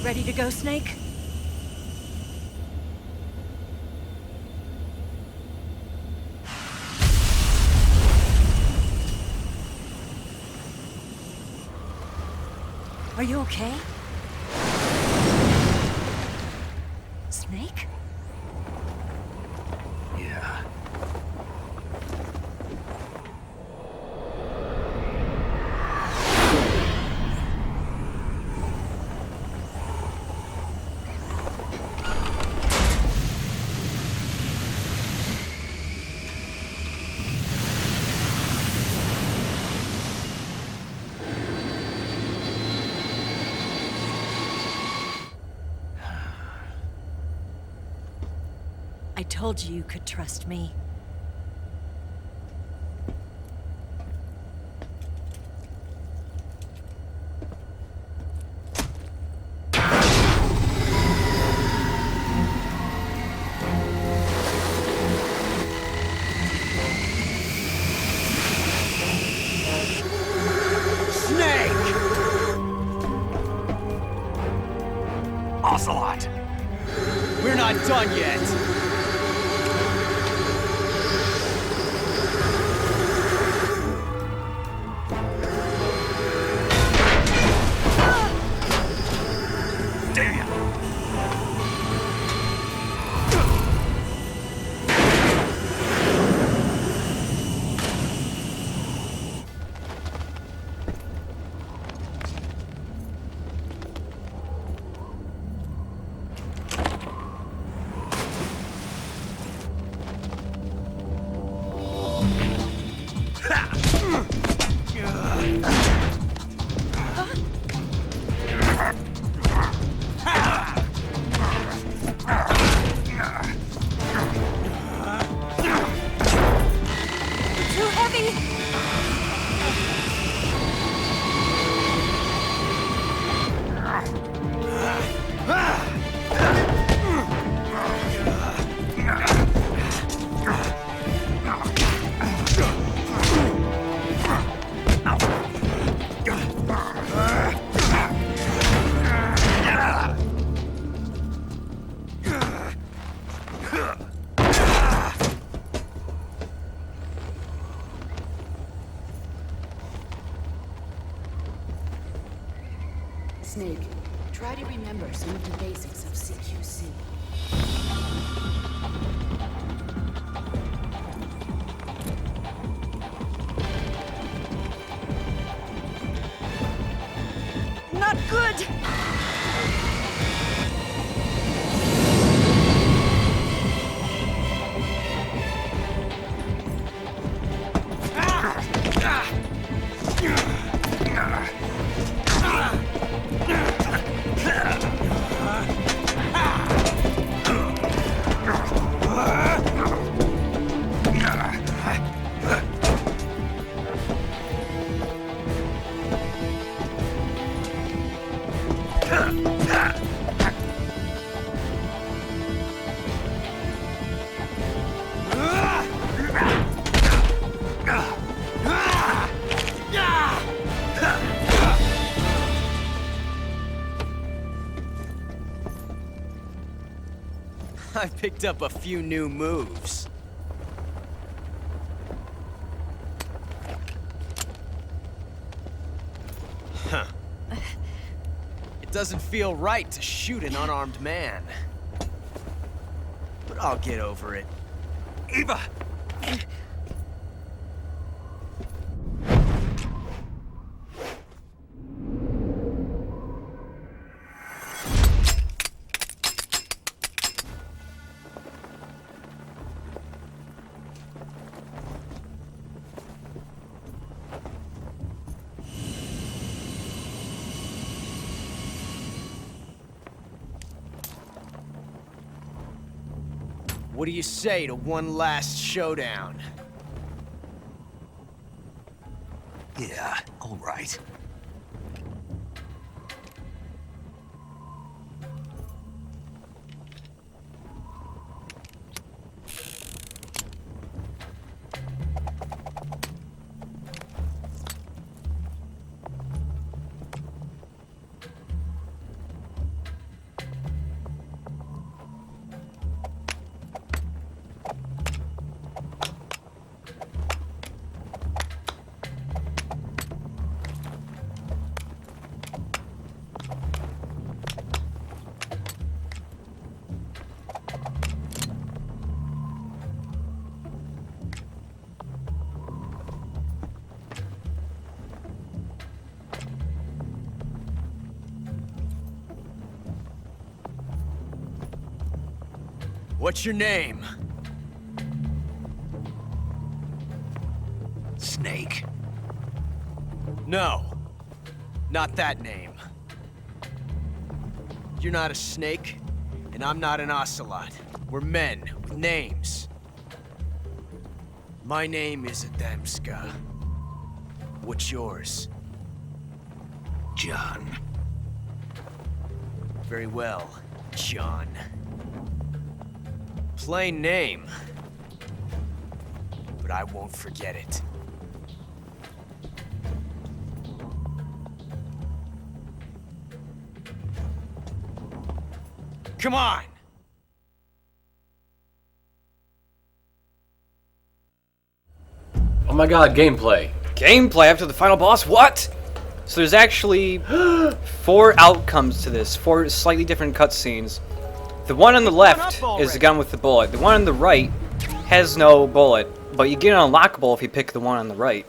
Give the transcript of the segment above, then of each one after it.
Ready to go, Snake? Are you okay? Snake? Yeah. I told you you could trust me. Ocelot! We're not done yet! Damn! Too heavy! Snake, try to remember some of the basics of CQC. Not good! I picked up a few new moves. Huh. It doesn't feel right to shoot an unarmed man. But I'll get over it. Eva! What do you say to one last showdown? Yeah, all right. What's your name? Snake. No. Not that name. You're not a snake, and I'm not an ocelot. We're men with names. My name is Adamska. What's yours? John. Very well, John. Plain name. But I won't forget it. Come on! Oh my god, gameplay. Gameplay after the final boss? What? So there's actually 4 outcomes to this, 4 slightly different cutscenes. The one on the left is the gun with the bullet. The one on the right has no bullet, but you get an unlockable if you pick the one on the right.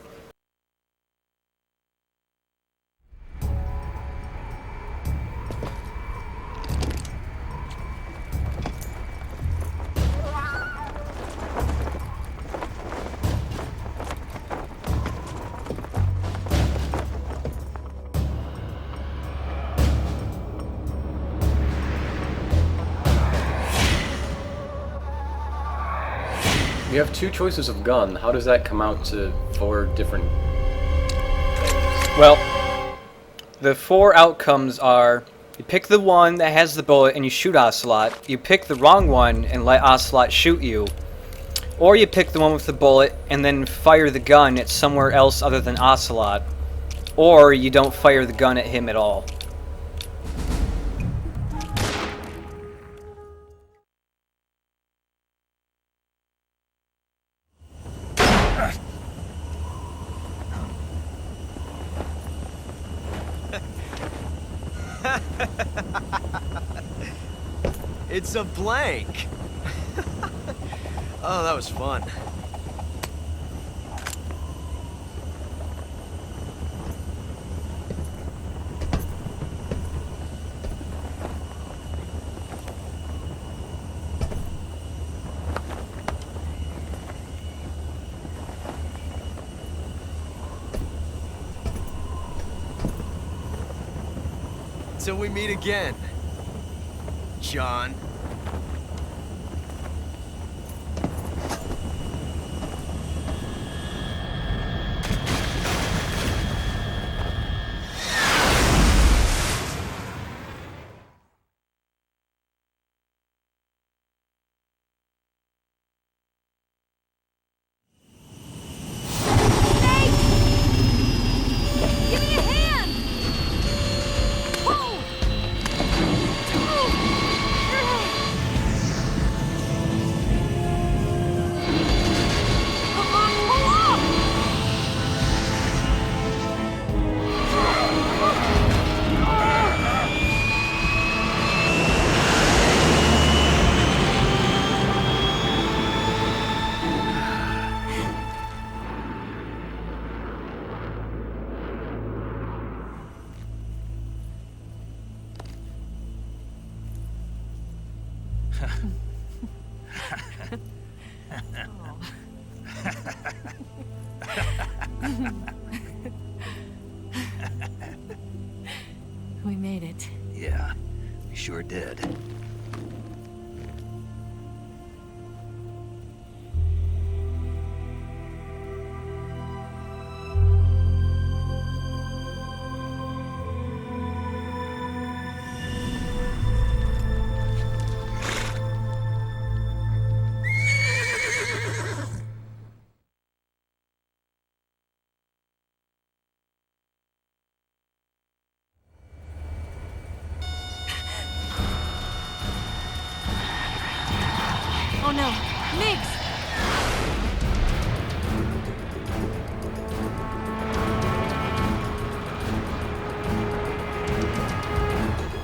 You have 2 choices of gun. How does that come out to 4 different things? Well, the 4 outcomes are: you pick the one that has the bullet and you shoot Ocelot, you pick the wrong one and let Ocelot shoot you, or you pick the one with the bullet and then fire the gun at somewhere else other than Ocelot, or you don't fire the gun at him at all. It's a blank. Oh, that was fun. Till we meet again, John. Give me a hand! Whoa! Come on, pull up! We made it. Yeah, we sure did. Oh no, Migs!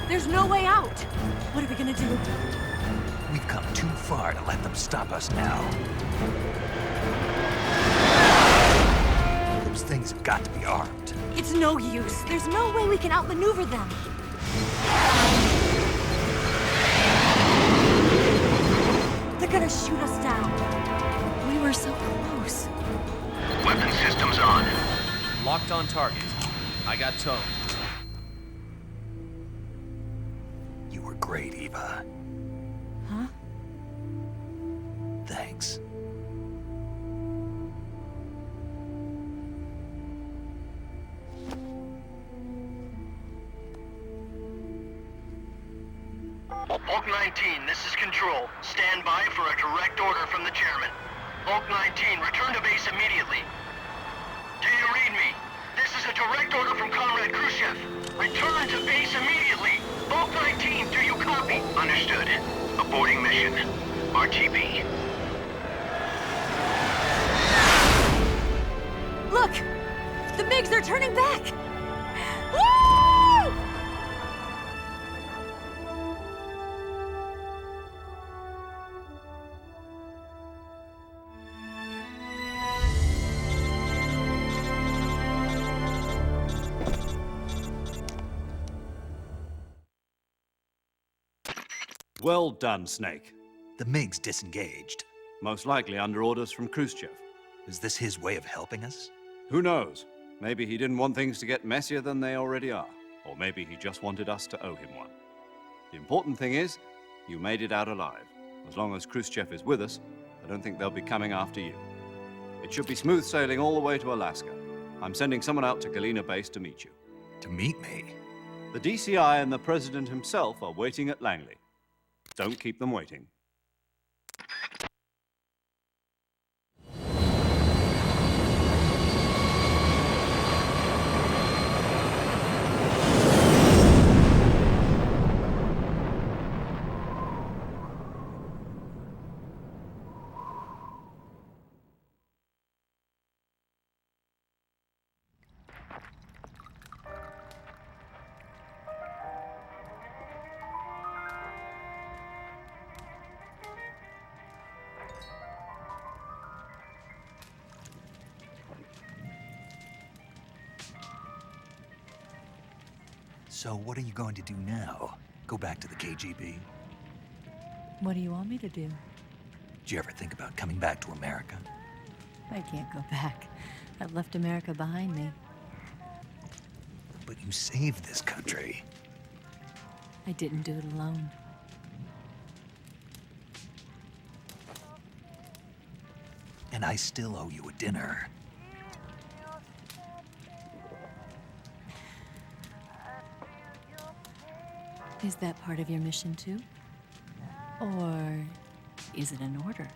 There's no way out! What are we gonna do? We've come too far to let them stop us now. Those things have got to be armed. It's no use. There's no way we can outmaneuver them. They're gonna shoot us down. We were so close. Weapon systems on. Locked on target. I got towed. You were great, Eva. Huh? Thanks. Bulk 19, this is Control. Stand by for a direct order from the chairman. Bulk 19, return to base immediately. Do you read me? This is a direct order from Comrade Khrushchev. Return to base immediately. Bulk 19, do you copy? Understood. Aborting mission. RTB. Look! The MiGs are turning back! Woo! Well done, Snake. The MiG's disengaged. Most likely under orders from Khrushchev. Is this his way of helping us? Who knows? Maybe he didn't want things to get messier than they already are. Or maybe he just wanted us to owe him one. The important thing is, you made it out alive. As long as Khrushchev is with us, I don't think they'll be coming after you. It should be smooth sailing all the way to Alaska. I'm sending someone out to Galena Base to meet you. To meet me? The DCI and the President himself are waiting at Langley. Don't keep them waiting. So what are you going to do now? Go back to the KGB? What do you want me to do? Did you ever think about coming back to America? I can't go back. I've left America behind me. But you saved this country. I didn't do it alone. And I still owe you a dinner. Is that part of your mission too? Or is it an order?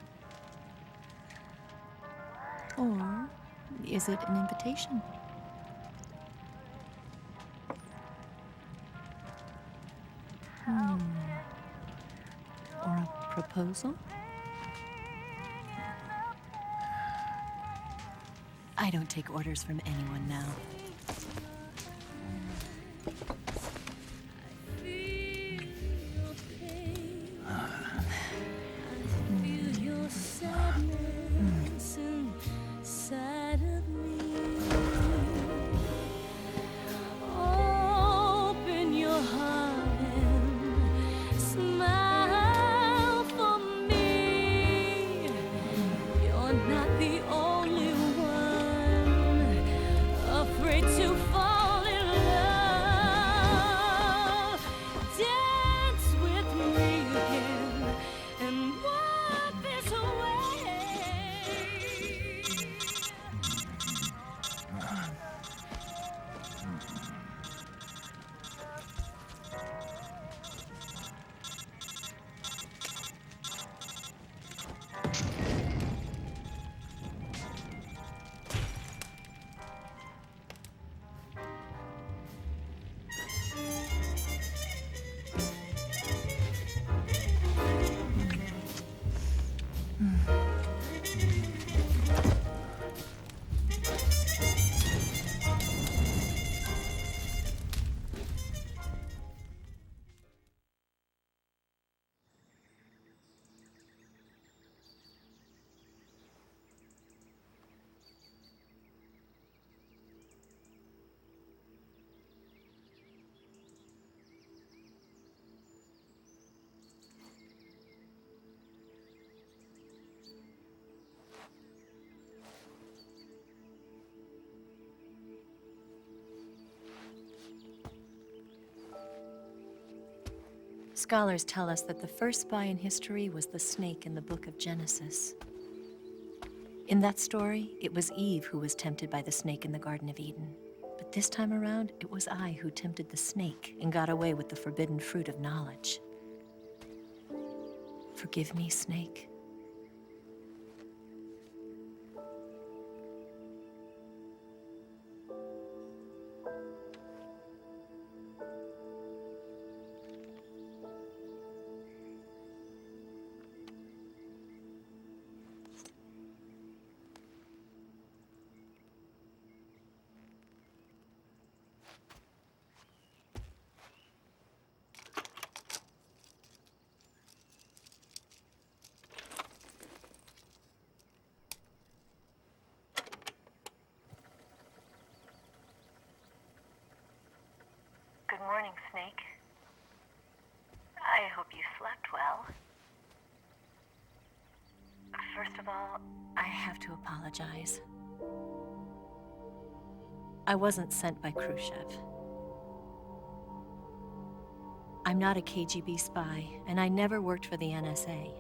Or is it an invitation? Or a proposal? I don't take orders from anyone now. Afraid to fall in love. Scholars tell us that the first spy in history was the snake in the book of Genesis. In that story, it was Eve who was tempted by the snake in the Garden of Eden. But this time around, it was I who tempted the snake and got away with the forbidden fruit of knowledge. Forgive me, Snake. Good morning, Snake. I hope you slept well. First of all, I have to apologize. I wasn't sent by Khrushchev. I'm not a KGB spy, and I never worked for the NSA.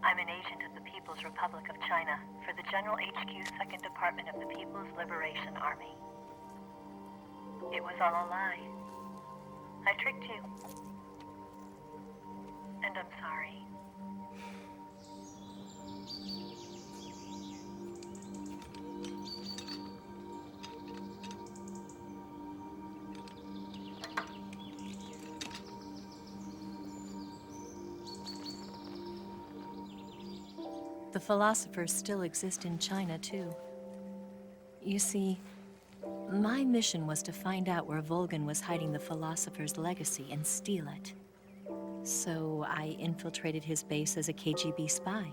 I'm an agent of the People's Republic of China for the General HQ 2nd Department of the People's Liberation Army. It was all a lie. I tricked you. And I'm sorry. The philosophers still exist in China, too. You see, my mission was to find out where Volgan was hiding the philosopher's legacy and steal it. So I infiltrated his base as a KGB spy.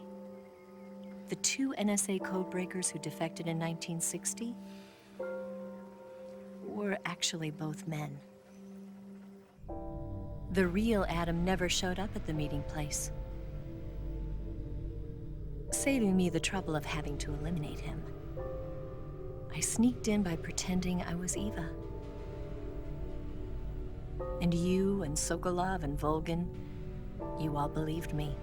The two NSA codebreakers who defected in 1960 were actually both men. The real Adam never showed up at the meeting place, saving me the trouble of having to eliminate him. I sneaked in by pretending I was Eva. And you and Sokolov and Volgan, you all believed me.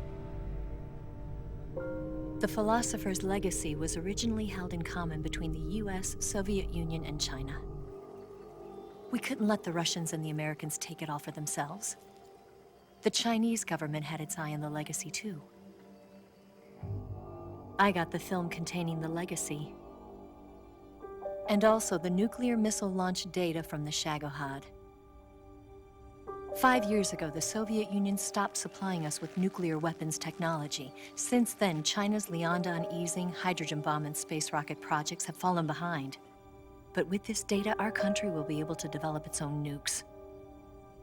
The philosopher's legacy was originally held in common between the US, Soviet Union, and China. We couldn't let the Russians and the Americans take it all for themselves. The Chinese government had its eye on the legacy too. I got the film containing the legacy, and also the nuclear missile launch data from the Shagohod. 5 years ago, the Soviet Union stopped supplying us with nuclear weapons technology. Since then, China's Liaodong easing, hydrogen bomb, and space rocket projects have fallen behind. But with this data, our country will be able to develop its own nukes.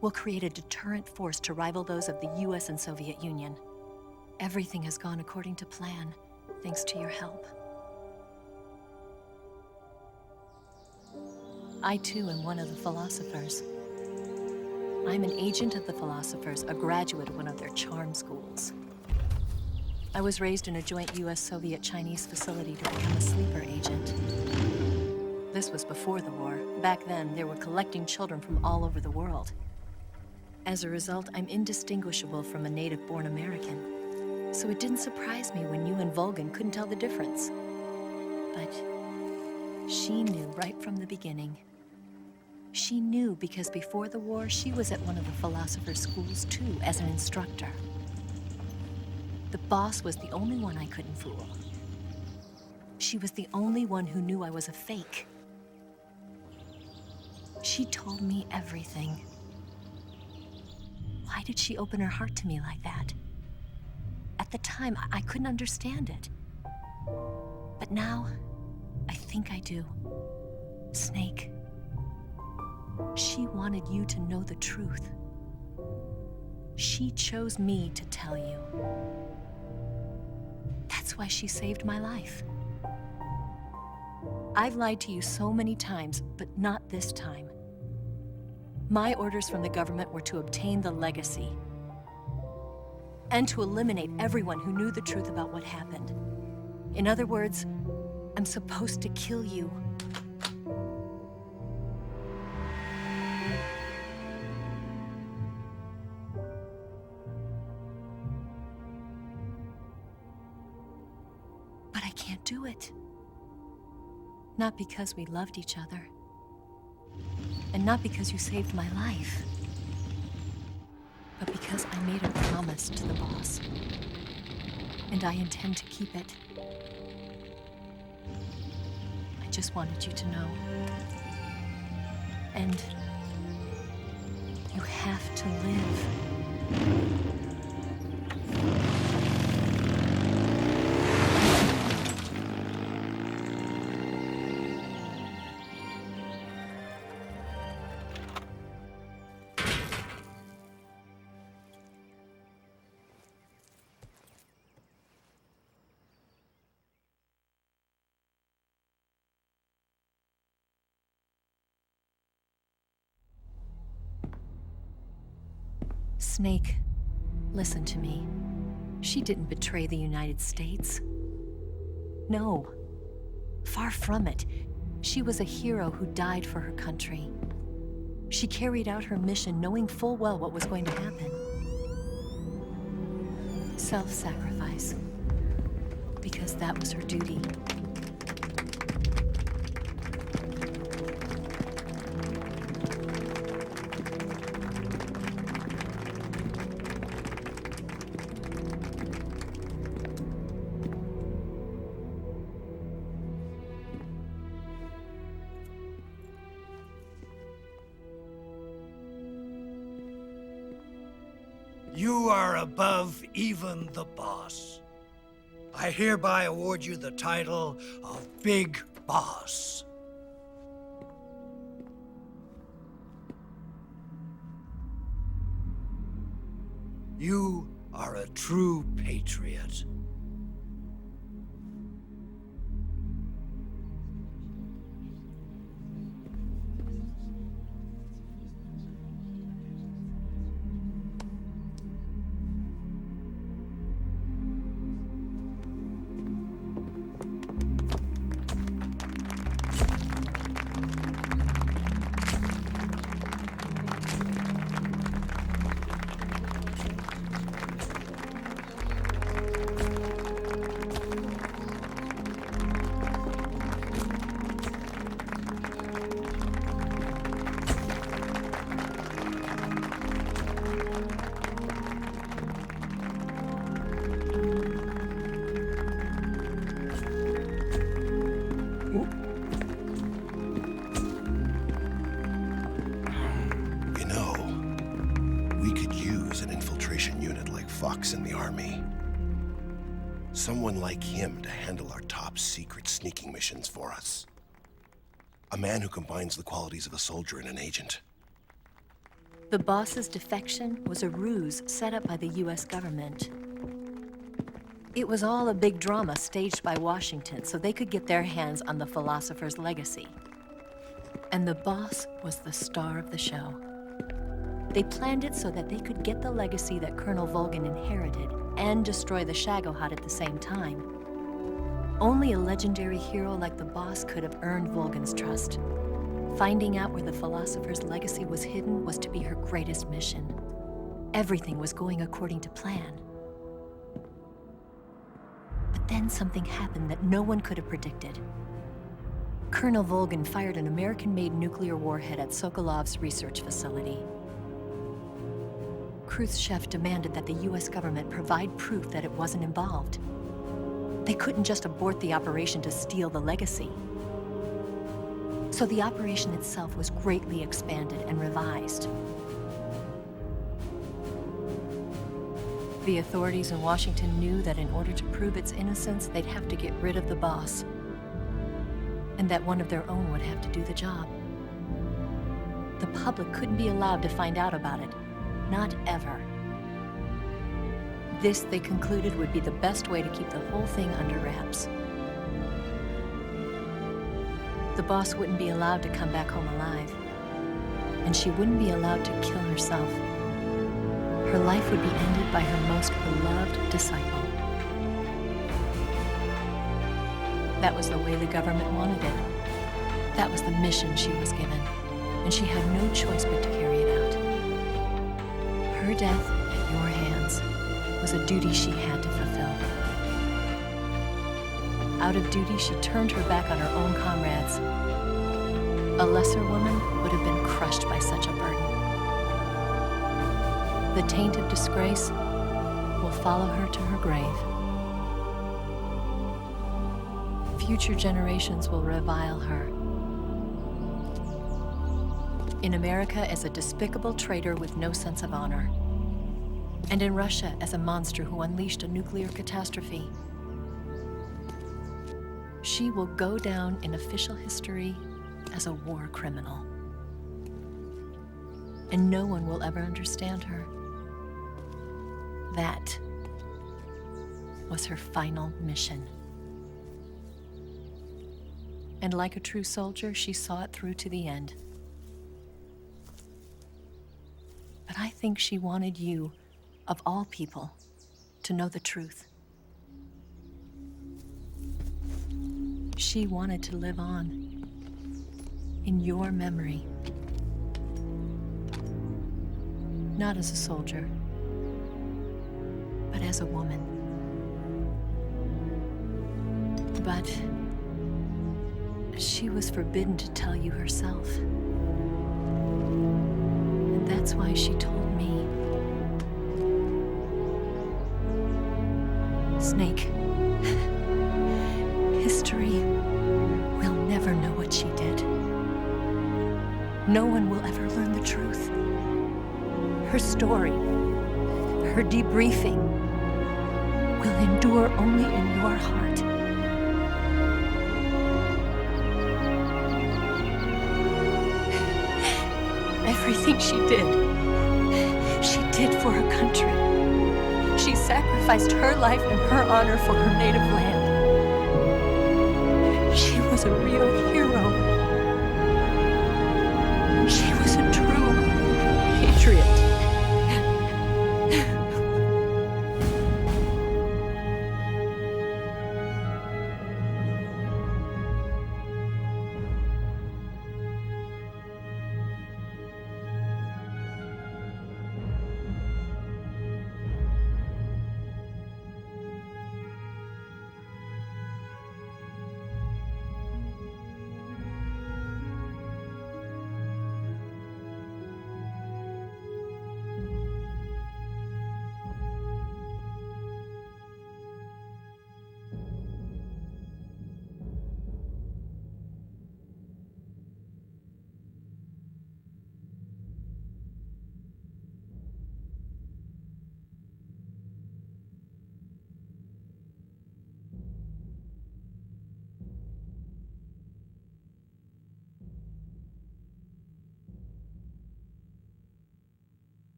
We'll create a deterrent force to rival those of the US and Soviet Union. Everything has gone according to plan, thanks to your help. I too am one of the philosophers. I'm an agent of the philosophers, a graduate of one of their charm schools. I was raised in a joint US-Soviet-Chinese facility to become a sleeper agent. This was before the war. Back then, they were collecting children from all over the world. As a result, I'm indistinguishable from a native-born American. So it didn't surprise me when you and Volgan couldn't tell the difference. But she knew right from the beginning. She knew because before the war, she was at one of the philosopher's schools too, as an instructor. The boss was the only one I couldn't fool. She was the only one who knew I was a fake. She told me everything. Why did she open her heart to me like that? At the time, I couldn't understand it. But now, I think I do. Snake. She wanted you to know the truth. She chose me to tell you. That's why she saved my life. I've lied to you so many times, but not this time. My orders from the government were to obtain the legacy and to eliminate everyone who knew the truth about what happened. In other words, I'm supposed to kill you. Not because we loved each other. And not because you saved my life. But because I made a promise to the boss. And I intend to keep it. I just wanted you to know. And you have to live. Snake, listen to me. She didn't betray the United States. No. Far from it. She was a hero who died for her country. She carried out her mission knowing full well what was going to happen. Self-sacrifice. Because that was her duty. You are above even the boss. I hereby award you the title of Big Boss. You are a true patriot. In the army. Someone like him to handle our top secret sneaking missions for us. A man who combines the qualities of a soldier and an agent. The boss's defection was a ruse set up by the US government. It was all a big drama staged by Washington so they could get their hands on the philosopher's legacy. And the boss was the star of the show. They planned it so that they could get the legacy that Colonel Volgin inherited and destroy the Shagohod at the same time. Only a legendary hero like the boss could have earned Volgin's trust. Finding out where the philosopher's legacy was hidden was to be her greatest mission. Everything was going according to plan. But then something happened that no one could have predicted. Colonel Volgin fired an American-made nuclear warhead at Sokolov's research facility. Khrushchev demanded that the US government provide proof that it wasn't involved. They couldn't just abort the operation to steal the legacy. So the operation itself was greatly expanded and revised. The authorities in Washington knew that in order to prove its innocence, they'd have to get rid of the boss. And that one of their own would have to do the job. The public couldn't be allowed to find out about it. Not ever. This, they concluded, would be the best way to keep the whole thing under wraps. The boss wouldn't be allowed to come back home alive. And she wouldn't be allowed to kill herself. Her life would be ended by her most beloved disciple. That was the way the government wanted it. That was the mission she was given. And she had no choice but to carry it out. Her death at your hands was a duty she had to fulfill. Out of duty, she turned her back on her own comrades needs. A lesser woman would have been crushed by such a burden. The taint of disgrace will follow her to her grave. Future generations will revile her. In America as a despicable traitor with no sense of honor. And in Russia as a monster who unleashed a nuclear catastrophe. She will go down in official history as a war criminal. And no one will ever understand her. That was her final mission. And like a true soldier, she saw it through to the end. But I think she wanted you, of all people, to know the truth. She wanted to live on in your memory. Not as a soldier, but as a woman. But she was forbidden to tell you herself. And that's why she told me. Snake, history will never know what she did. No one will ever learn the truth. Her story, her debriefing, will endure only in your heart. Everything she did for her country. She sacrificed her life and her honor for her native land. She was a real hero. She was a true patriot.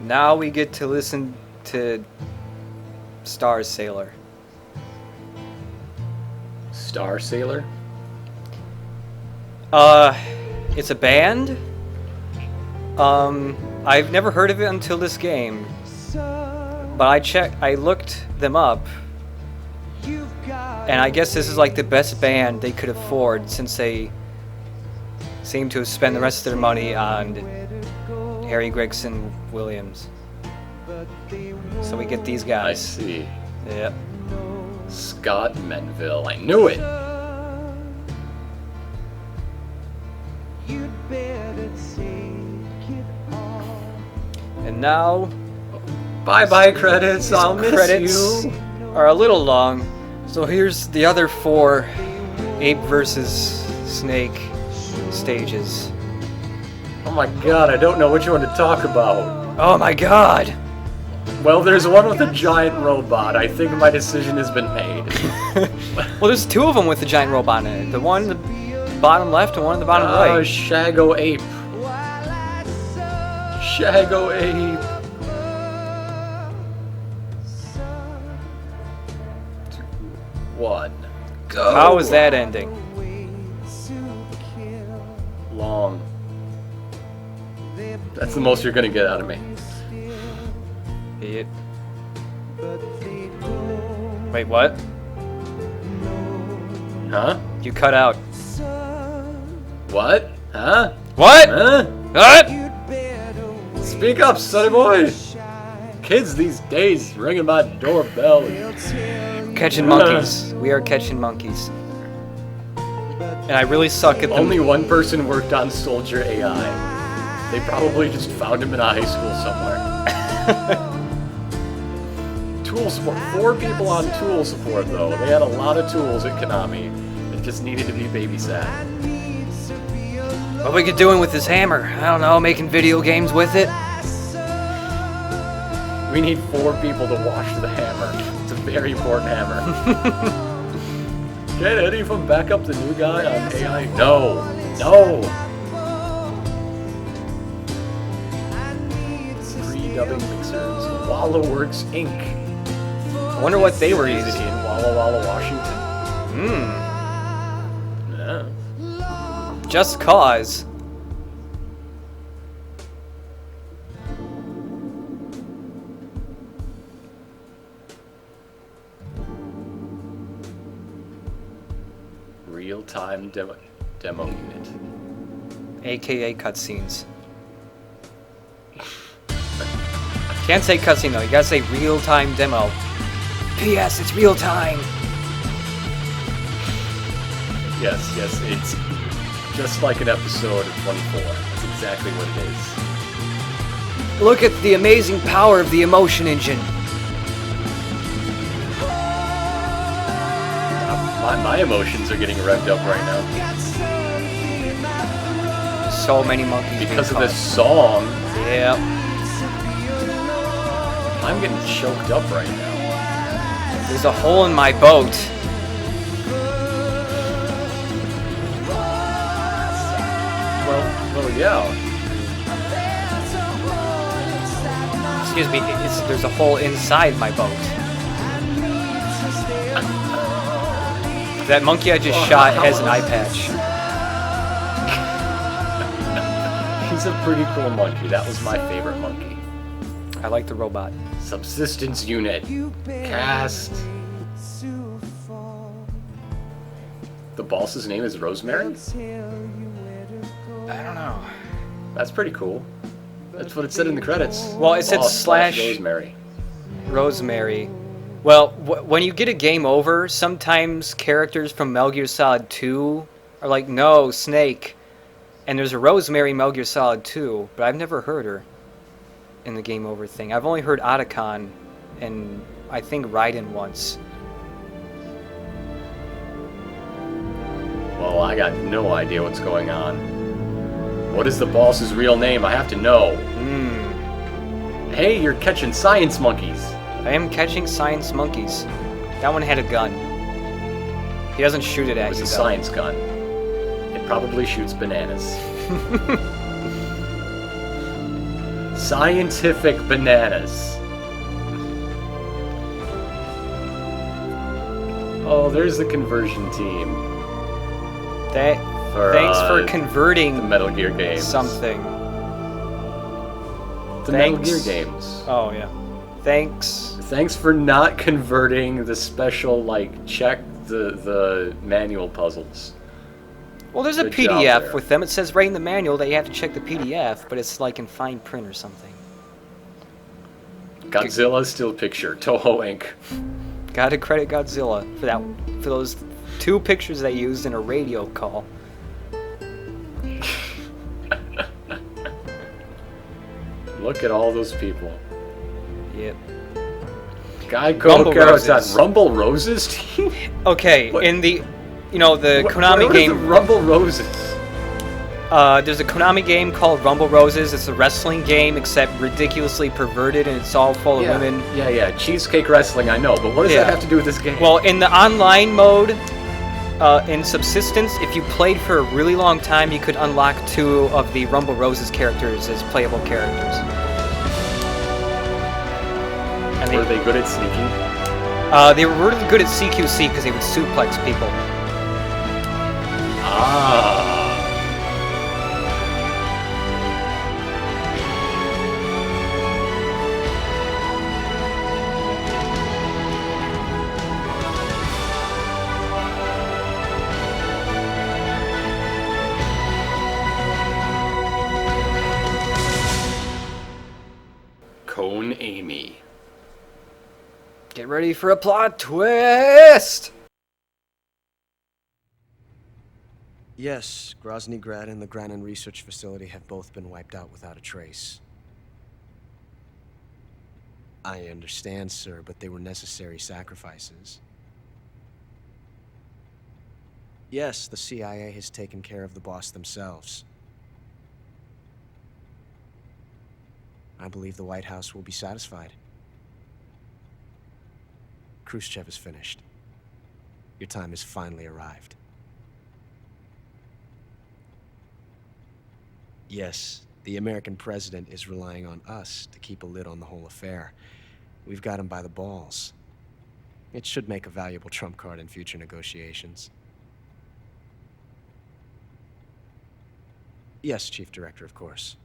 Now we get to listen to Star Sailor. Star Sailor? It's a band. I've never heard of it until this game. But I looked them up. And I guess this is like the best band they could afford since they seem to have spent the rest of their money on Harry Gregson Williams. So we get these guys. I see. Yep. Scott Menville. I knew it! And now... Bye-bye credits, I'll miss credits you! Are a little long. So here's the other 4 Ape versus Snake stages. Oh my god, I don't know which one to talk about. Oh my god! Well, there's one with a giant robot. I think my decision has been made. Well, there's 2 of them with the giant robot in it. The one in the bottom left and one in the bottom right. Shago Ape. Shago Ape. One. Go. How was that ending? Long. That's the most you're gonna get out of me. It. Wait, what? Huh? You cut out. What? Huh? What? Huh? What? Speak up, sonny boy! Kids these days ringing my doorbell. Catching monkeys. We are catching monkeys. And I really suck at them. Only one person worked on Soldier AI. They probably just found him in a high school somewhere. Tool support. 4 people on tool support, though. They had a lot of tools at Konami. It just needed to be babysat. What we could doing with this hammer? I don't know, making video games with it? We need 4 people to wash the hammer. It's a very important hammer. Can any of them back up the new guy on AI? No! No! Pre-dubbing mixers. Walla Works Inc. I wonder what they were Is it using. in Walla Walla, Washington? No. Just Cause. Real-time demo unit. AKA cutscenes. Can't say cutscene though, you gotta say real-time demo. P.S. It's real-time! Yes, it's just like an episode of 24. That's exactly what it is. Look at the amazing power of the emotion engine. My emotions are getting revved up right now. So many monkeys Because of being this song, Yeah. I'm getting choked up right now. There's a hole in my boat. Well, yeah. Excuse me, there's a hole inside my boat. That monkey I just shot has an eye patch. He's a pretty cool monkey. That was my favorite monkey. I like the robot. Subsistence unit. Cast. The boss's name is Rosemary? I don't know. That's pretty cool. That's what it said in the credits. Well, it said Boss slash Rosemary. Rosemary. Well, when you get a game over, sometimes characters from Metal Gear Solid 2 are like, no, Snake. And there's a Rosemary Metal Gear Solid 2, but I've never heard her in the game over thing. I've only heard Otacon and I think Raiden once. Well, I got no idea what's going on. What is the boss's real name? I have to know. Hey, you're catching science monkeys. I am catching science monkeys. That one had a gun. He doesn't shoot it at It's you, a though. science gun. It probably shoots bananas. Scientific bananas. Oh, there's the conversion team. Thanks for converting the Metal Gear games. something. The Metal Gear games. Oh, yeah. Thanks. Thanks for not converting the special, check the manual puzzles. Well, there's a Good job PDF there. with them. It says right in the manual that you have to check the PDF, but it's like in fine print or something. Godzilla still picture. Toho Inc. Gotta credit Godzilla for those 2 pictures they used in a radio call. Look at all those people. Yep. Guy Rumble Carrots on Roses. Rumble Roses team? Okay, What? in the Konami What are game. the Rumble Roses? There's a Konami game called Rumble Roses. It's a wrestling game, except ridiculously perverted, and it's all full of women. Yeah. Cheesecake wrestling, I know, but what does Yeah. that have to do with this game? Well, in the online mode, in Subsistence, if you played for a really long time, you could unlock 2 of the Rumble Roses characters as playable characters. And were they good at sneaking? They were really good at CQC because they would suplex people. Ah. ready for a plot twist! Yes, Grozny Grad and the Granin Research Facility have both been wiped out without a trace. I understand, sir, but they were necessary sacrifices. Yes, the CIA has taken care of the boss themselves. I believe the White House will be satisfied. Khrushchev is finished. Your time has finally arrived. Yes, the American president is relying on us to keep a lid on the whole affair. We've got him by the balls. It should make a valuable trump card in future negotiations. Yes, Chief Director, of course.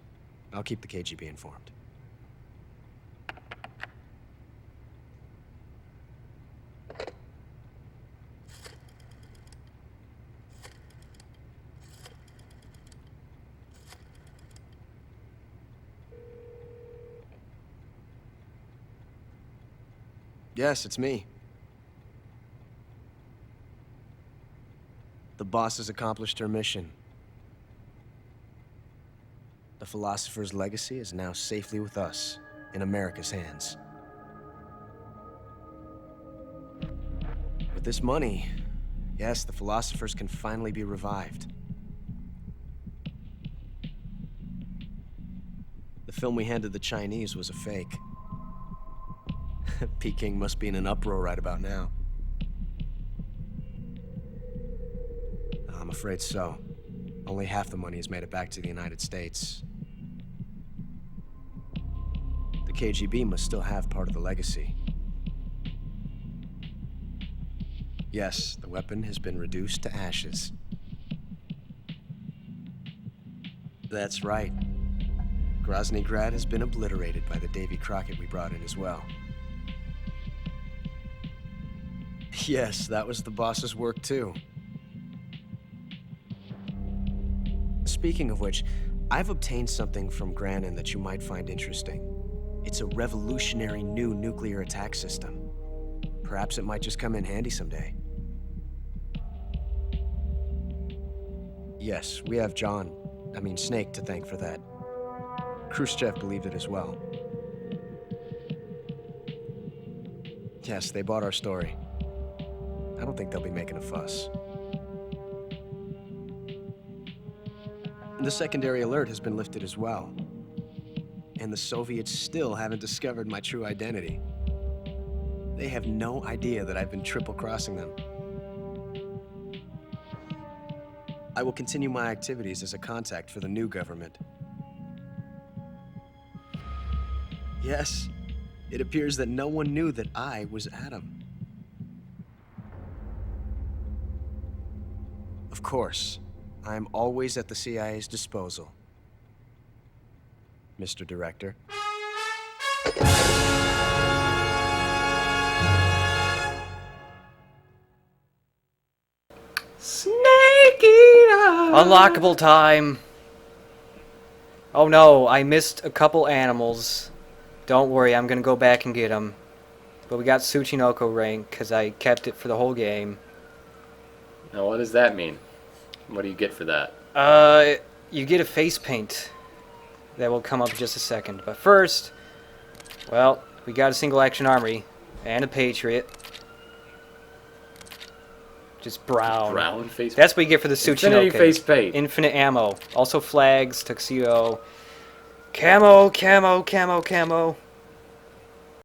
I'll keep the KGB informed. Yes, it's me. The boss has accomplished her mission. The philosopher's legacy is now safely with us, in America's hands. With this money, yes, the philosophers can finally be revived. The film we handed the Chinese was a fake. Peking must be in an uproar right about now. I'm afraid so. Only half the money has made it back to the United States. The KGB must still have part of the legacy. Yes, the weapon has been reduced to ashes. That's right. Grozny Grad has been obliterated by the Davy Crockett we brought in as well. Yes, that was the boss's work too. Speaking of which, I've obtained something from Granin that you might find interesting. It's a revolutionary new nuclear attack system. Perhaps it might just come in handy someday. Yes, we have Snake to thank for that. Khrushchev believed it as well. Yes, they bought our story. I don't think they'll be making a fuss. The secondary alert has been lifted as well. And the Soviets still haven't discovered my true identity. They have no idea that I've been triple-crossing them. I will continue my activities as a contact for the new government. Yes, it appears that no one knew that I was Adam. Of course, I'm always at the CIA's disposal, Mr. Director. Unlockable time. Oh no, I missed a couple animals. Don't worry, I'm gonna go back and get them. But we got Tsuchinoko rank because I kept it for the whole game. Now, what does that mean? What do you get for that? You get a face paint. That will come up in just a second. But first, well, we got a single action armory and a Patriot. Just brown. Brown face paint? That's what you get for the Tsuchinoko. Infinity face paint. Infinite ammo. Also flags, tuxedo. Camo, camo, camo, camo.